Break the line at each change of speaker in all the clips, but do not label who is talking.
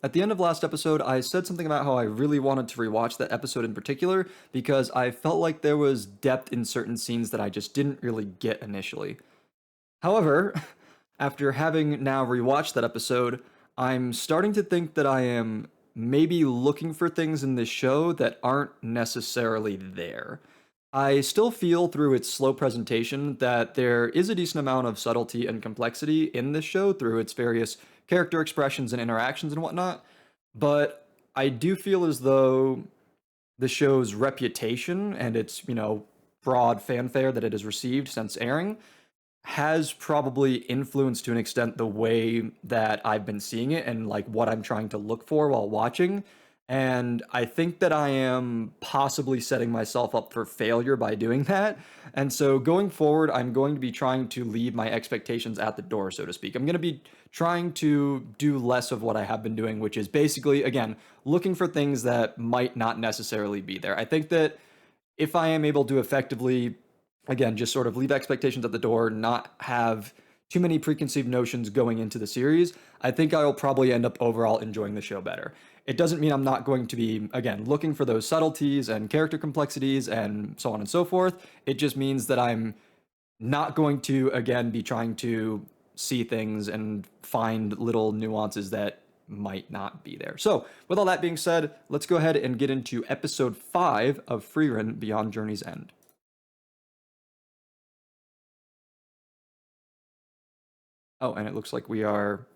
at the end of last episode, I said something about how I really wanted to rewatch that episode in particular because I felt like there was depth in certain scenes that I just didn't really get initially. However, after having now rewatched that episode, I'm starting to think that I am maybe looking for things in this show that aren't necessarily there. I still feel through its slow presentation that there is a decent amount of subtlety and complexity in this show through its various character expressions and interactions and whatnot, but I do feel as though the show's reputation and its, broad fanfare that it has received since airing has probably influenced to an extent the way that I've been seeing it and like what I'm trying to look for while watching. And I think that I am possibly setting myself up for failure by doing that. And so going forward, I'm going to be trying to leave my expectations at the door, so to speak. I'm going to be trying to do less of what I have been doing, which is basically, again, looking for things that might not necessarily be there. I think that if I am able to effectively, again, just sort of leave expectations at the door, not have too many preconceived notions going into the series, I think I'll probably end up overall enjoying the show better. It doesn't mean I'm not going to be, again, looking for those subtleties and character complexities and so on and so forth. It just means that I'm not going to, again, be trying to see things and find little nuances that might not be there. So, with all that being said, let's go ahead and get into episode 5 of Frieren Beyond Journey's End. Oh, and it looks like we are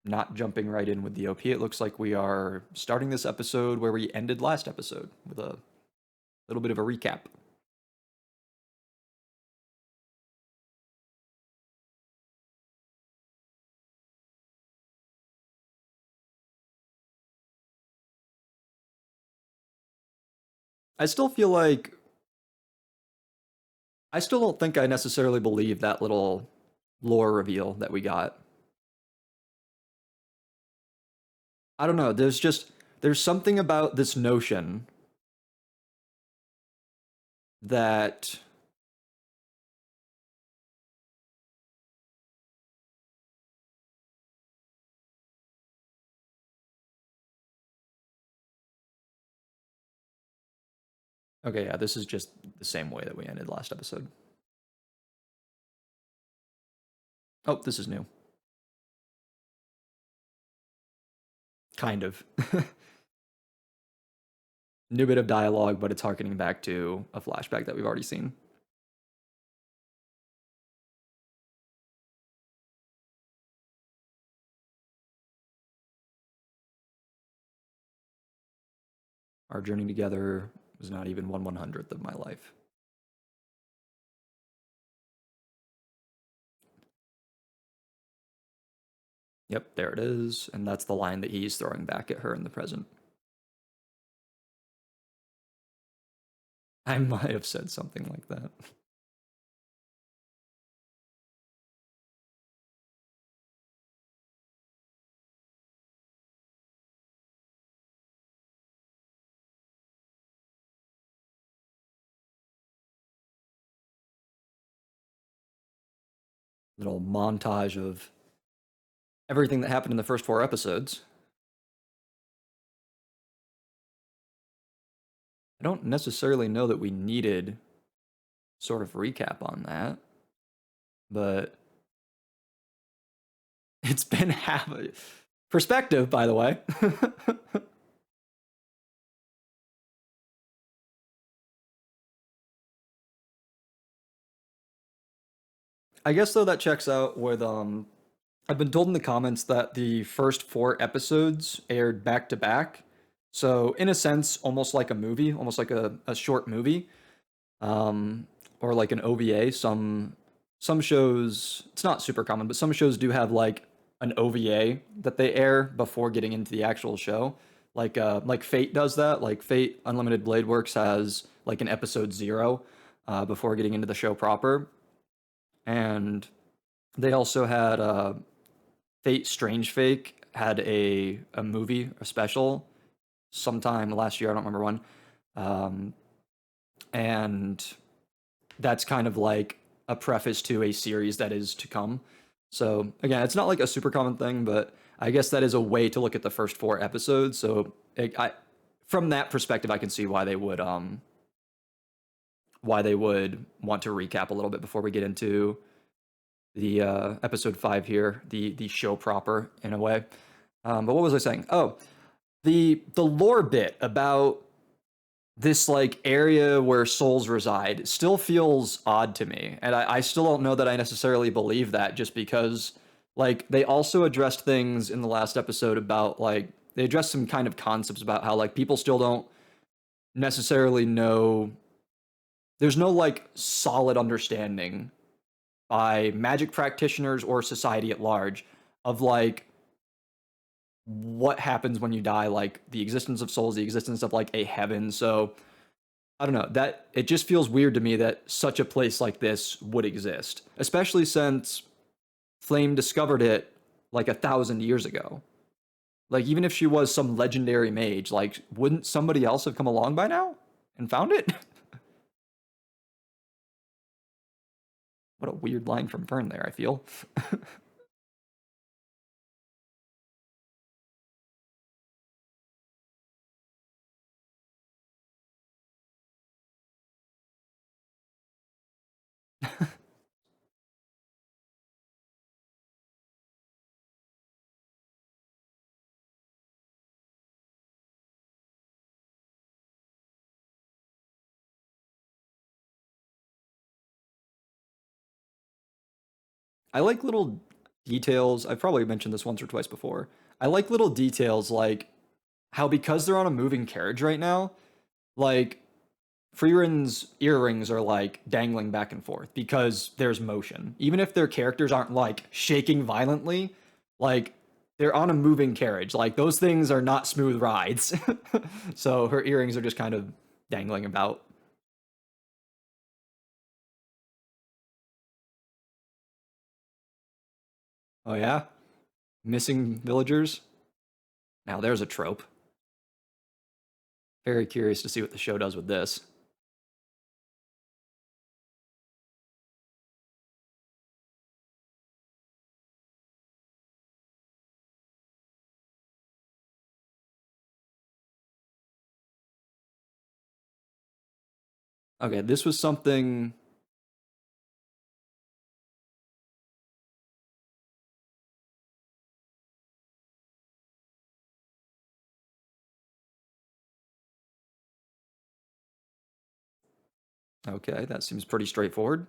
not jumping right in with the OP. It looks like we are starting this episode where we ended last episode with a little bit of a recap. I still feel like I still don't think I necessarily believe that little lore reveal that we got. I don't know. There's something about this notion that okay, yeah, this is just the same way that we ended last episode. Oh, this is new. Kind of. New bit of dialogue, but it's harkening back to a flashback that we've already seen. Our journey together was not even 1/100th of my life. Yep, there it is. And that's the line that he's throwing back at her in the present. I might have said something like that. Little montage of everything that happened in the first 4 episodes. I don't necessarily know that we needed sort of recap on that, but it's been half a perspective, by the way. I guess though that checks out with I've been told in the comments that the first 4 episodes aired back to back. So in a sense, almost like a movie, almost like a short movie. Or like an OVA. Some shows, it's not super common, but some shows do have like an OVA that they air before getting into the actual show. Like Fate does that. Like Fate Unlimited Blade Works has like an episode 0 before getting into the show proper. And they also had Fate Strange Fake had a movie, a special, sometime last year. I don't remember when. Um, and that's kind of like a preface to a series that is to come. So again, it's not like a super common thing, but I guess that is a way to look at the first four episodes. So from that perspective, I can see why they would want to recap a little bit before we get into the episode five here, the show proper in a way. But what was I saying? Oh, the lore bit about this like area where souls reside still feels odd to me, and I still don't know that I necessarily believe that just because like they also addressed things in the last episode about like they addressed some kind of concepts about how like people still don't necessarily know, there's no like solid understanding by magic practitioners or society at large of like what happens when you die, like the existence of souls, the existence of like a heaven. So I don't know, that it just feels weird to me that such a place like this would exist, especially since Flame discovered it like 1,000 years ago. Like even if she was some legendary mage, like wouldn't somebody else have come along by now and found it? What a weird line from Fern there, I feel. I like little details. I've probably mentioned this once or twice before. I like little details like how because they're on a moving carriage right now, like Frieren's earrings are like dangling back and forth because there's motion. Even if their characters aren't like shaking violently, like they're on a moving carriage. Like those things are not smooth rides. So her earrings are just kind of dangling about. Oh yeah? Missing villagers? Now there's a trope. Very curious to see what the show does with this. Okay, this was something. Okay, that seems pretty straightforward.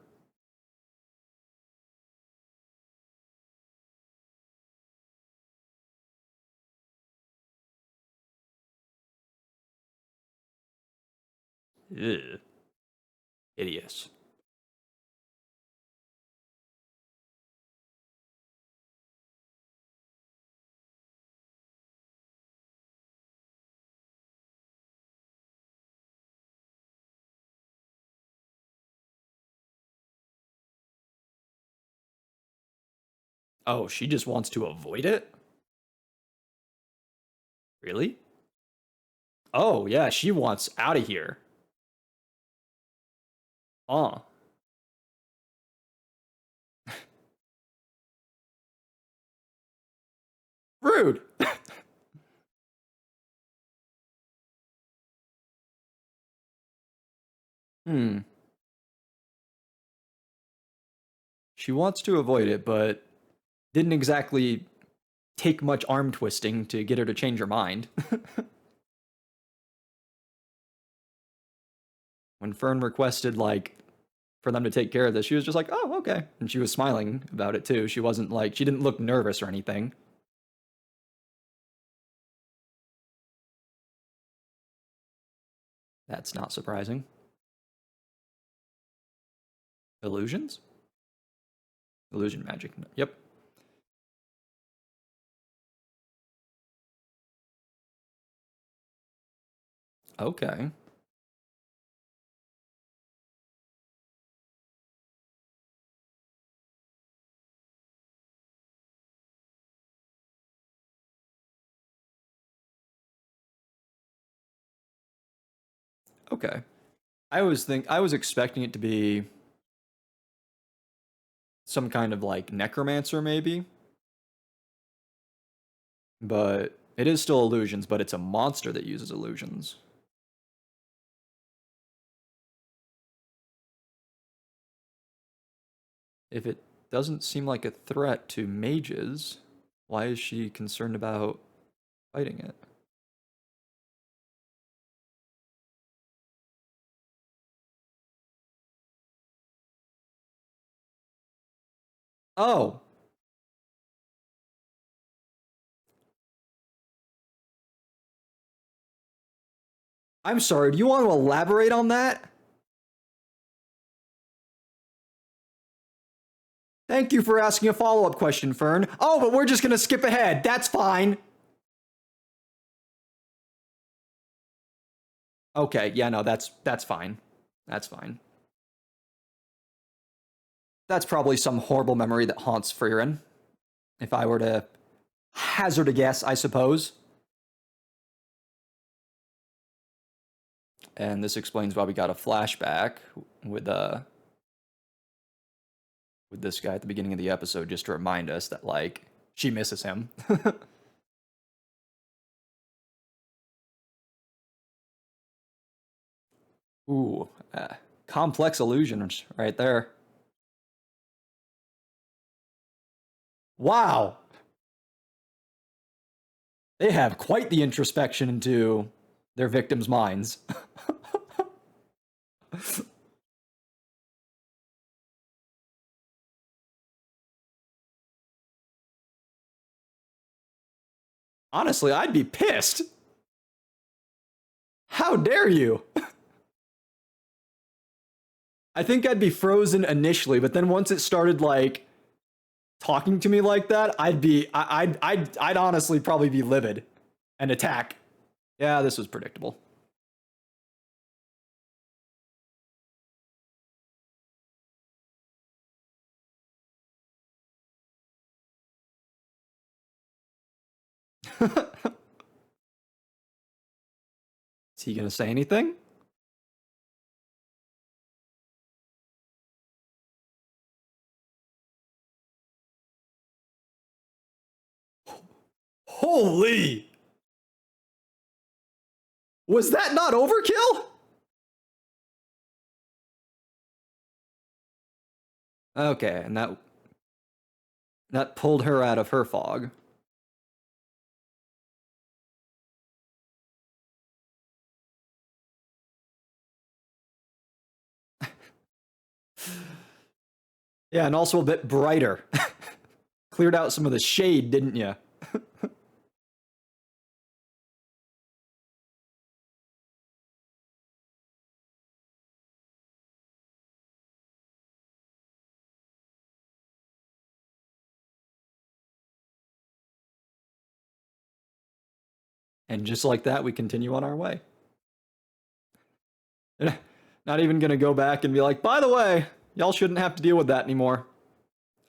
Ugh, hideous. Oh, she just wants to avoid it? Really? Oh, yeah, she wants out of here. Oh, rude. Hmm. She wants to avoid it, but didn't exactly take much arm twisting to get her to change her mind. When Fern requested, like, for them to take care of this, she was just like, oh, okay. And she was smiling about it too. She wasn't like, she didn't look nervous or anything. That's not surprising. Illusions? Illusion magic. Yep. Okay. Okay. I was expecting it to be some kind of like necromancer maybe. But it is still illusions, but it's a monster that uses illusions. If it doesn't seem like a threat to mages, why is she concerned about fighting it? Oh, I'm sorry. Do you want to elaborate on that? Thank you for asking a follow-up question, Fern. Oh, but we're just gonna skip ahead. That's fine. Okay, yeah, no, that's fine. That's fine. That's probably some horrible memory that haunts Frieren. If I were to hazard a guess, I suppose. And this explains why we got a flashback with with this guy at the beginning of the episode, just to remind us that like she misses him. Ooh, complex illusions right there. Wow, they have quite the introspection into their victims' minds. Honestly, I'd be pissed. How dare you? I think I'd be frozen initially, but then once it started like talking to me like that, I'd honestly probably be livid and attack. Yeah, this was predictable. Is he gonna say anything? Holy! Was that not overkill? Okay, and that pulled her out of her fog. Yeah, and also a bit brighter. Cleared out some of the shade, didn't you? And just like that, we continue on our way. Not even gonna go back and be like, by the way, y'all shouldn't have to deal with that anymore.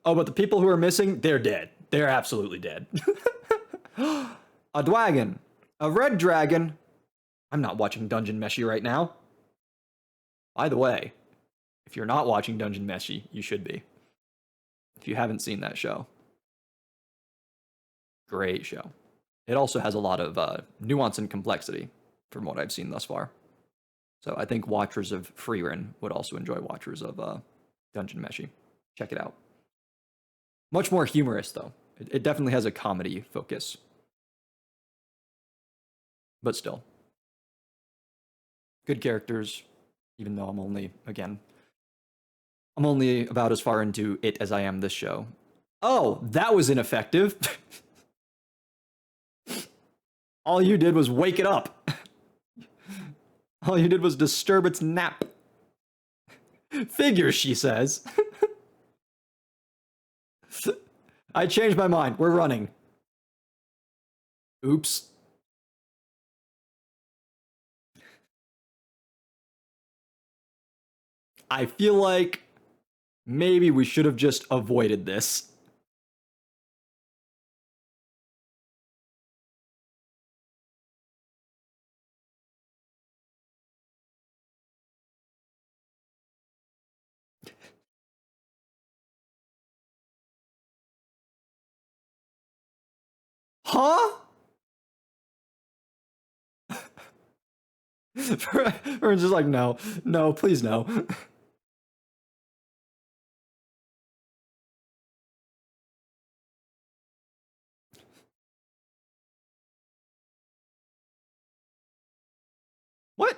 Oh, but the people who are missing, they're dead. They're absolutely dead. A dragon. A red dragon. I'm not watching Dungeon Meshi right now. By the way, if you're not watching Dungeon Meshi, you should be. If you haven't seen that show, great show. It also has a lot of nuance and complexity from what I've seen thus far. So I think watchers of Frieren would also enjoy watchers of Dungeon Meshi. Check it out. Much more humorous, though. It definitely has a comedy focus. But still, good characters, even though I'm only, again, I'm only about as far into it as I am this show. Oh, that was ineffective. All you did was wake it up. All you did was disturb its nap. Figures, she says. I changed my mind. We're running. Oops. I feel like maybe we should have just avoided this. Huh? We're just like, no, no, please no. What?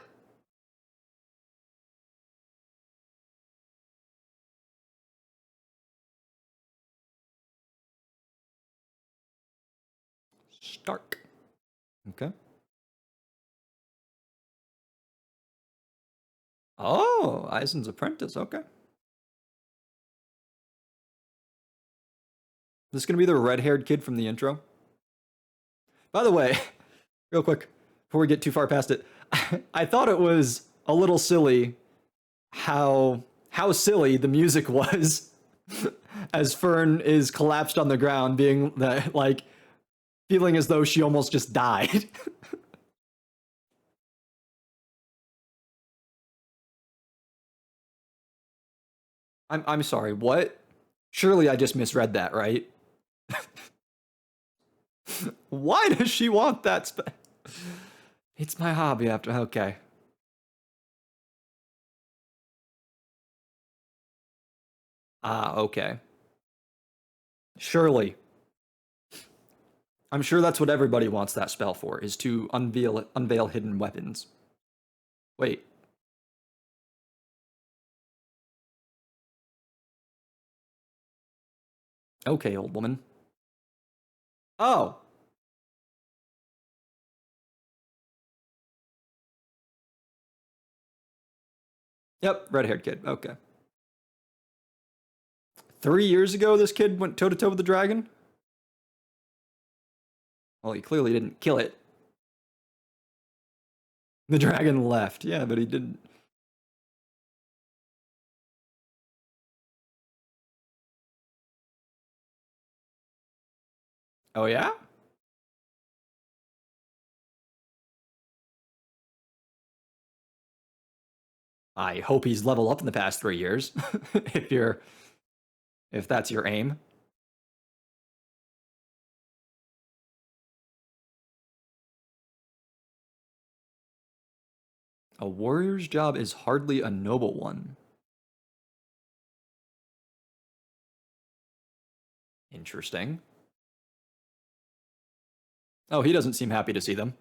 Stark. Okay. Oh, Eisen's apprentice. Okay. This is gonna be the red-haired kid from the intro. By the way, real quick, before we get too far past it, I thought it was a little silly how silly the music was as Fern is collapsed on the ground, being that like feeling as though she almost just died. I'm sorry, what? Surely I just misread that, right? Why does she want that? It's my hobby after. Okay. Ah, okay. Surely. I'm sure that's what everybody wants that spell for, is to unveil hidden weapons. Wait. Okay, old woman. Oh. Yep, red-haired kid. Okay. 3 years ago, this kid went toe to toe with the dragon. Well, he clearly didn't kill it. The dragon left. Yeah, but he didn't. Oh yeah. I hope he's leveled up in the past 3 years. if you're if that's your aim. A warrior's job is hardly a noble one. Interesting. Oh, he doesn't seem happy to see them.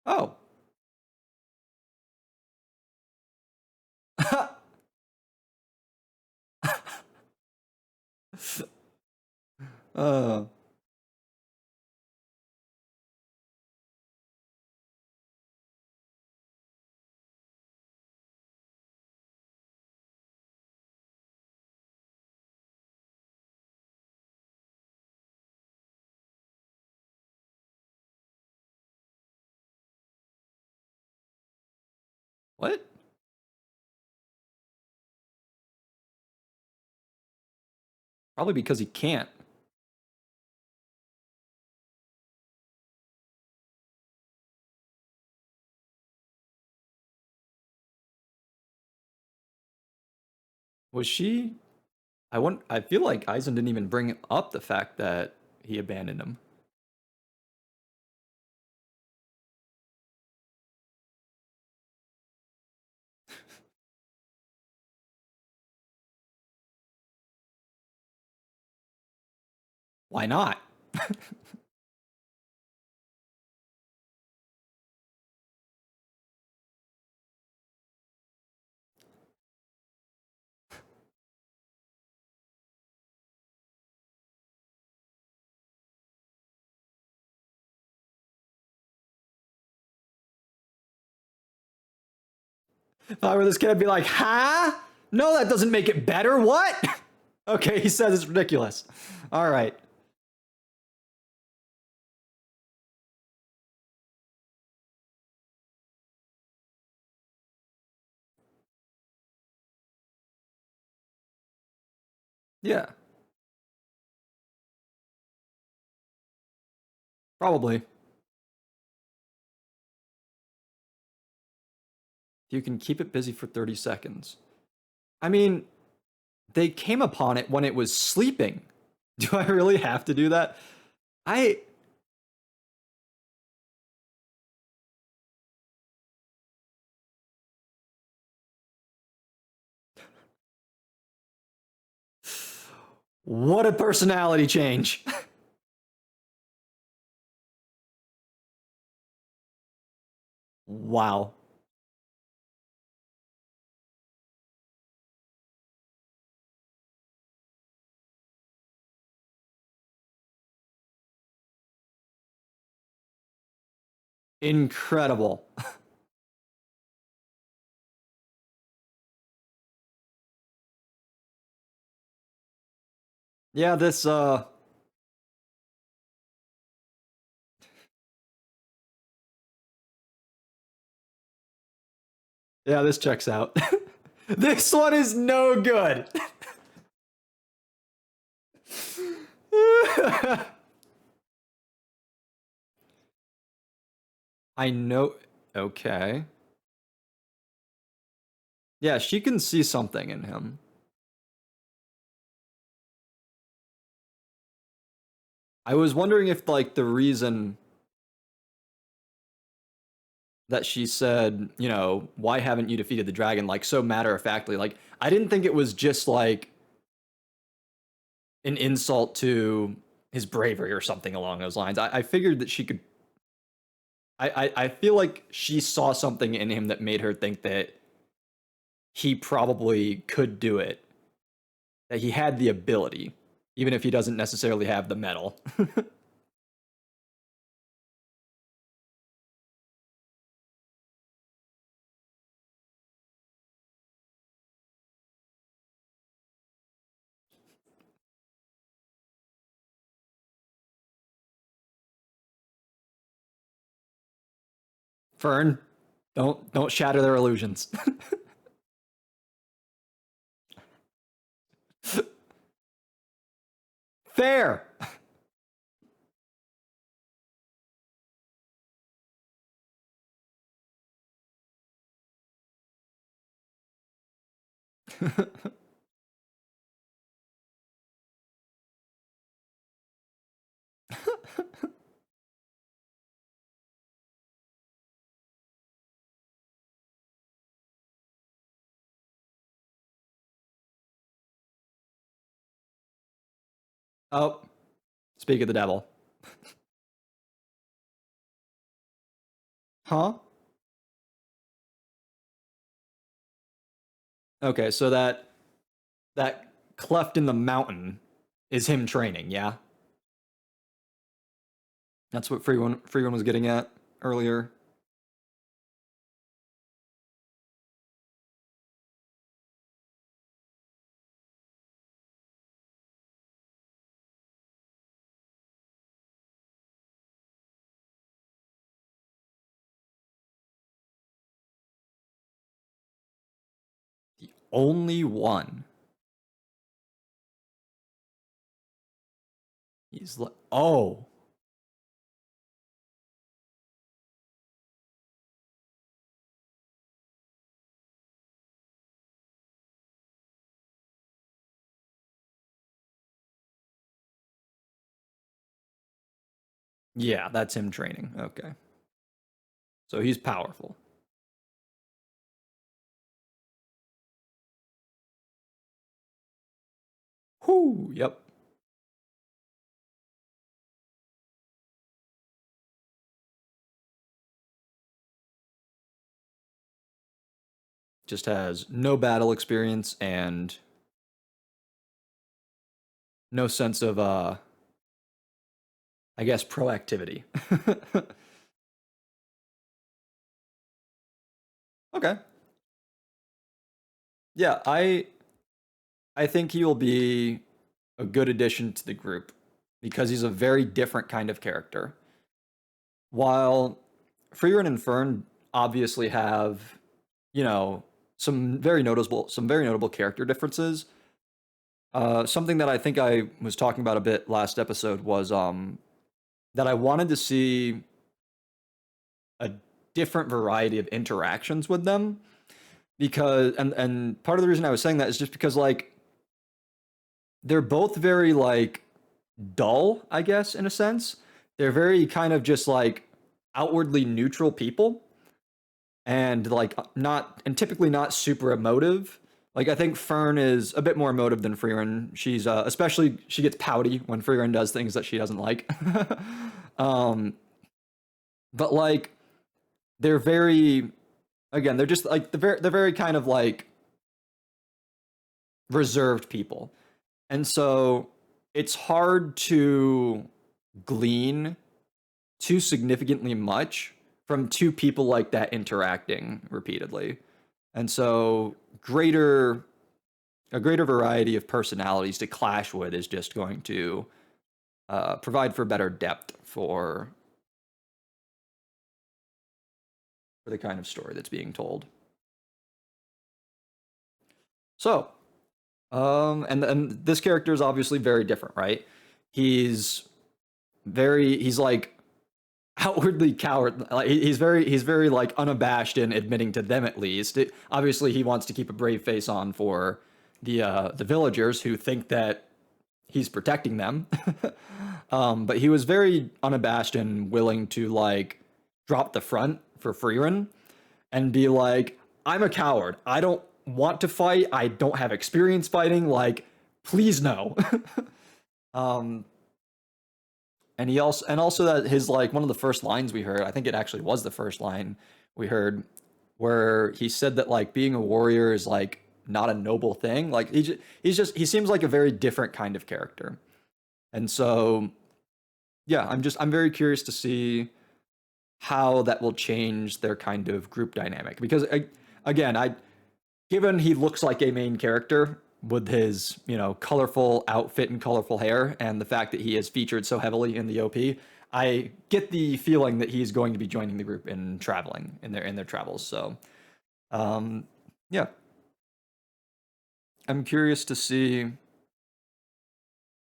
Oh. uh, what? Probably because he can't. Was she? I want. I feel like Eisen didn't even bring up the fact that he abandoned him. Why not? If I were this kid, I'd be like, huh? No, that doesn't make it better. What? Okay, he says it's ridiculous. All right. Yeah, probably. You can keep it busy for 30 seconds. I mean, they came upon it when it was sleeping. Do I really have to do that? I What a personality change. Wow. Incredible. Yeah, this yeah, this checks out. This one is no good. I know. Okay. Yeah, she can see something in him. I was wondering if like the reason that she said, why haven't you defeated the dragon, like so matter of factly, like I didn't think it was just like an insult to his bravery or something along those lines. I figured that she could. I feel like she saw something in him that made her think that he probably could do it, that he had the ability, even if he doesn't necessarily have the metal. Fern, don't shatter their illusions. Fair. Oh, speak of the devil. Huh? Okay, so that cleft in the mountain is him training, yeah? That's what Frieren was getting at earlier. The only one. He's like, oh, yeah, that's him training. Okay. So he's powerful. Whoo, yep. Just has no battle experience and no sense of I guess proactivity. Okay. Yeah, I think he will be a good addition to the group because he's a very different kind of character. While Frieren and Fern obviously have, you know, some very notable character differences. Something that I think I was talking about a bit last episode was that I wanted to see a different variety of interactions with them. because and part of the reason I was saying that is just because like they're both very like dull, I guess, in a sense. They're very kind of just like outwardly neutral people and like not and typically not super emotive. Like I think Fern is a bit more emotive than Frieren. She's especially she gets pouty when Frieren does things that she doesn't like. um, but like they're very again they're just like they're very kind of like reserved people, and so it's hard to glean too significantly much from two people like that interacting repeatedly. And so a greater variety of personalities to clash with is just going to provide for better depth for the kind of story that's being told. So, and this character is obviously very different, right? He's he's like outwardly coward. Like he's very like unabashed in admitting to them at least. Obviously, he wants to keep a brave face on for the villagers who think that he's protecting them. But he was very unabashed and willing to like drop the front for Frieren and be like, "I'm a coward. I don't want to fight. I don't have experience fighting. Like, please no." um, and also that his like one of the first lines we heard, I think it actually was the first line we heard, where he said that like being a warrior is like not a noble thing. Like he seems like a very different kind of character. And so yeah, I'm very curious to see how that will change their kind of group dynamic because again, I given he looks like a main character with his, colorful outfit and colorful hair, and the fact that he is featured so heavily in the OP, I get the feeling that he's going to be joining the group in traveling in their travels. So, um, yeah, I'm curious to see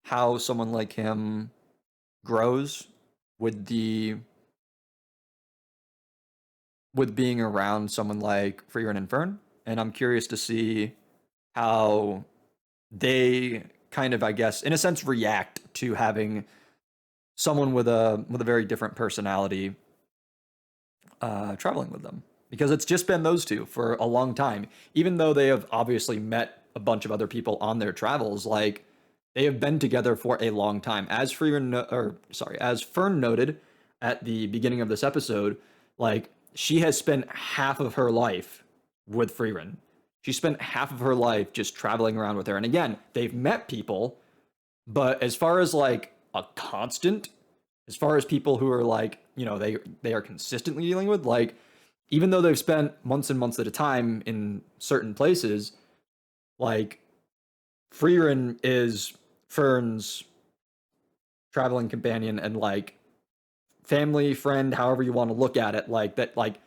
how someone like him grows with the with being around someone like Frieren and Fern, and I'm curious to see how they kind of, I guess, in a sense, react to having someone with a very different personality traveling with them because it's just been those two for a long time. Even though they have obviously met a bunch of other people on their travels, like they have been together for a long time. As as Fern noted at the beginning of this episode, like she has spent half of her life with Frieren. She spent half of her life just traveling around with her. And again, they've met people, but as far as like a constant, as far as people who are like, they are consistently dealing with, like, even though they've spent months and months at a time in certain places, like Frieren is Fern's traveling companion and like family friend, however you want to look at it, like that, like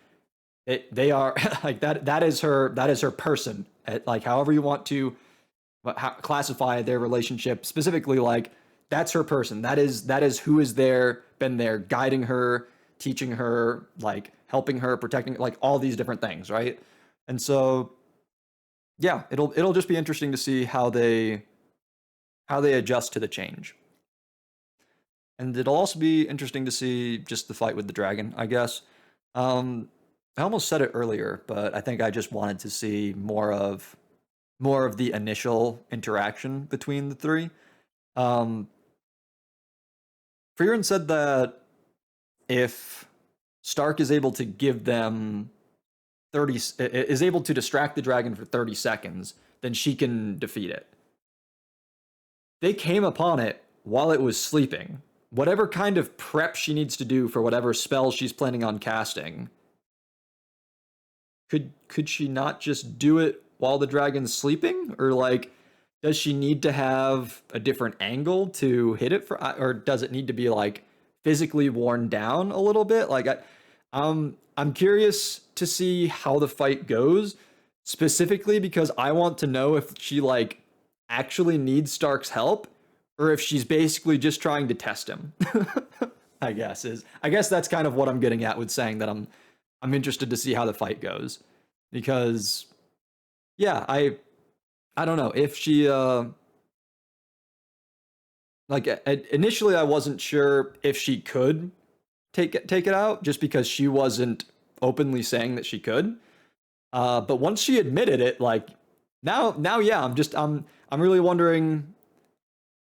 they are like that is her person, like however you want to classify their relationship specifically, like that's her person, that is who is there, been there guiding her, teaching her, like helping her, protecting, like all these different things, right? And so yeah, it'll just be interesting to see how they adjust to the change, and it'll also be interesting to see just the fight with the dragon, I guess. um I almost said it earlier, but I think I just wanted to see more of the initial interaction between the three. um Frieren said that if Stark is able to give them 30 is able to distract the dragon for 30 seconds, then she can defeat it. They came upon it while it was sleeping. Whatever kind of prep she needs to do for whatever spell she's planning on casting, could she not just do it while the dragon's sleeping? Or like does she need to have a different angle to hit it for, or does it need to be like physically worn down a little bit? Like I'm curious to see how the fight goes, specifically because I want to know if she like actually needs Stark's help or if she's basically just trying to test him. I guess that's kind of what I'm getting at with saying that I'm interested to see how the fight goes because yeah, I don't know if she like initially I wasn't sure if she could take it out just because she wasn't openly saying that she could. But once she admitted it, like now yeah, I'm really wondering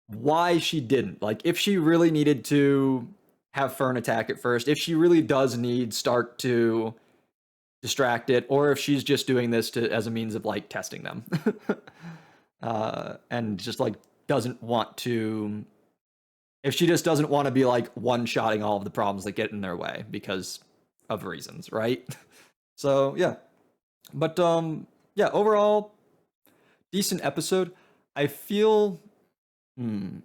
why she didn't. Like if she really needed to have Fern attack it first, if she really does need Stark to distract it, or if she's just doing this to as a means of like testing them. And just like doesn't want to if she just doesn't want to be like one-shotting all of the problems that get in their way because of reasons, right? So yeah. But yeah, overall decent episode. I feel hmm,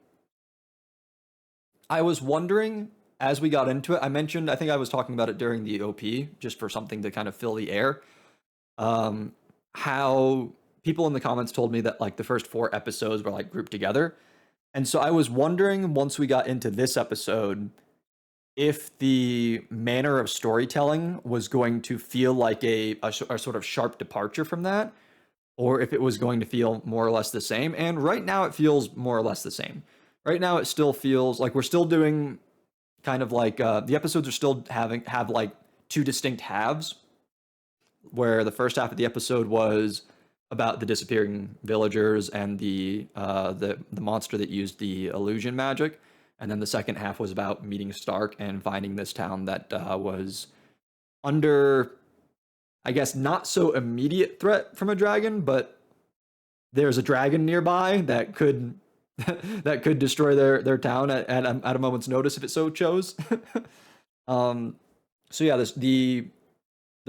I was wondering as we got into it, I mentioned I think I was talking about it during the OP just for something to kind of fill the air. Um how people in the comments told me that like the first four episodes were like grouped together. And so I was wondering once we got into this episode if the manner of storytelling was going to feel like a sort of sharp departure from that, or if it was going to feel more or less the same. And right now it feels more or less the same. Right now it still feels like we're still doing kind of like the episodes are still have like two distinct halves, where the first half of the episode was about the disappearing villagers and the monster that used the illusion magic, and then the second half was about meeting Stark and finding this town that was under, I guess, not so immediate threat from a dragon, but there's a dragon nearby that could that could destroy their town at a moment's notice if it so chose. um, so yeah, the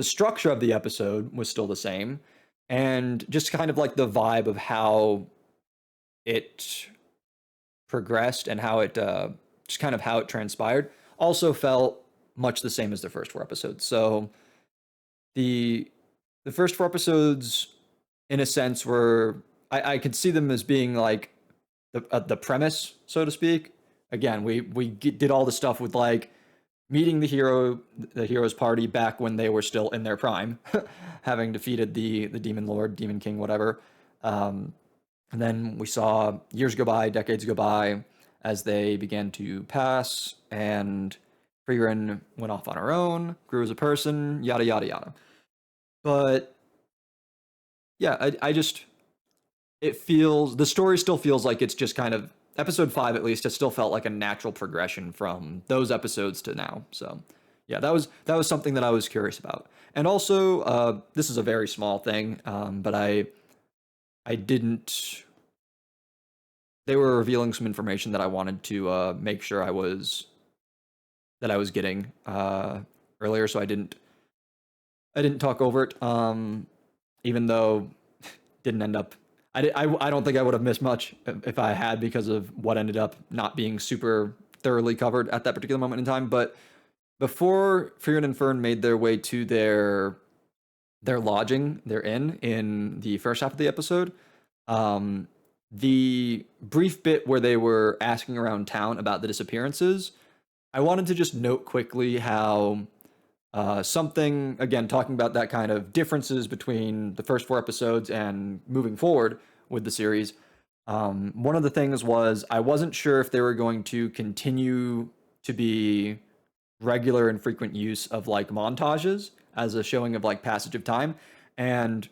structure of the episode was still the same, and just kind of like the vibe of how it progressed and how it just kind of how it transpired also felt much the same as the first four episodes. So the the first four episodes, in a sense, were I could see them as being like the premise, so to speak. Again, we did all the stuff with like meeting the hero's party back when they were still in their prime, having defeated the demon lord, demon king, whatever. Um, and then we saw years go by, decades go by, as they began to pass, and Frieren went off on her own, grew as a person, yada yada yada. But yeah, I just it feels the story still feels like it's just kind of episode five at least. It still felt like a natural progression from those episodes to now. So yeah, that was something that I was curious about. And also, this is a very small thing, but I didn't. They were revealing some information that I wanted to make sure I was getting earlier, so I didn't talk over it. Even though didn't end up. I don't think I would have missed much if I had because of what ended up not being super thoroughly covered at that particular moment in time. But before Frieren and Fern made their way to their lodging, their inn in the first half of the episode, um, the brief bit where they were asking around town about the disappearances, I wanted to just note quickly how something again talking about that kind of differences between the first four episodes and moving forward with the series. One of the things was I wasn't sure if they were going to continue to be regular and frequent use of like montages as a showing of like passage of time. And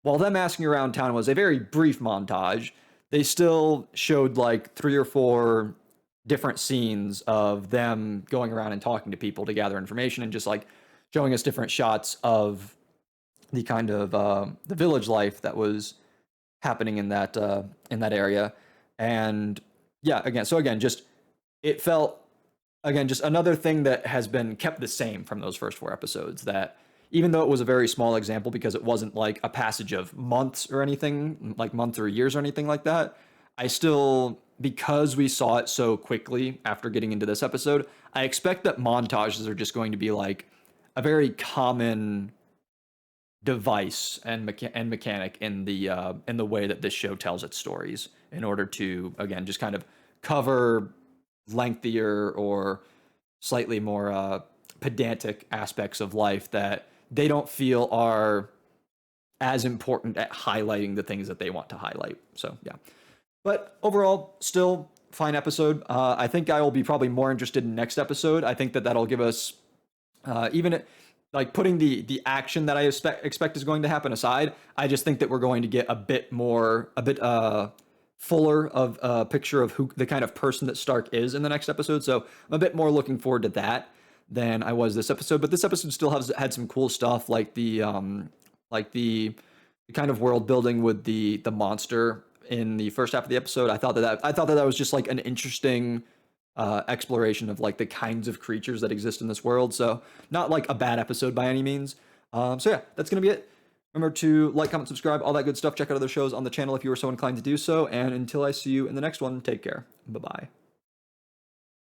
while them asking around town was a very brief montage, they still showed like three or four different scenes of them going around and talking to people to gather information and just like showing us different shots of the kind of the village life that was happening in that area. And yeah, again, just it felt again just another thing that has been kept the same from those first four episodes. That even though it was a very small example because it wasn't like a passage of months or anything like months or years or anything like that, I still because we saw it so quickly after getting into this episode, I expect that montages are just going to be like a very common device and mechanic in the way that this show tells its stories in order to again just kind of cover lengthier or slightly more pedantic aspects of life that they don't feel are as important at highlighting the things that they want to highlight. So yeah. But overall, still fine episode. I think I will be probably more interested in next episode. I think that that'll give us even like putting the action that I expect is going to happen aside. I just think that we're going to get a bit fuller of a picture of who the kind of person that Stark is in the next episode. So I'm a bit more looking forward to that than I was this episode. But this episode still has had some cool stuff like the kind of world building with the monster in the first half of the episode. I thought that was just like an interesting exploration of like the kinds of creatures that exist in this world. So not like a bad episode by any means. So yeah, that's gonna be it. Remember to like, comment, subscribe, all that good stuff. Check out other shows on the channel if you were so inclined to do so. And until I see you in the next one, take care. Bye bye.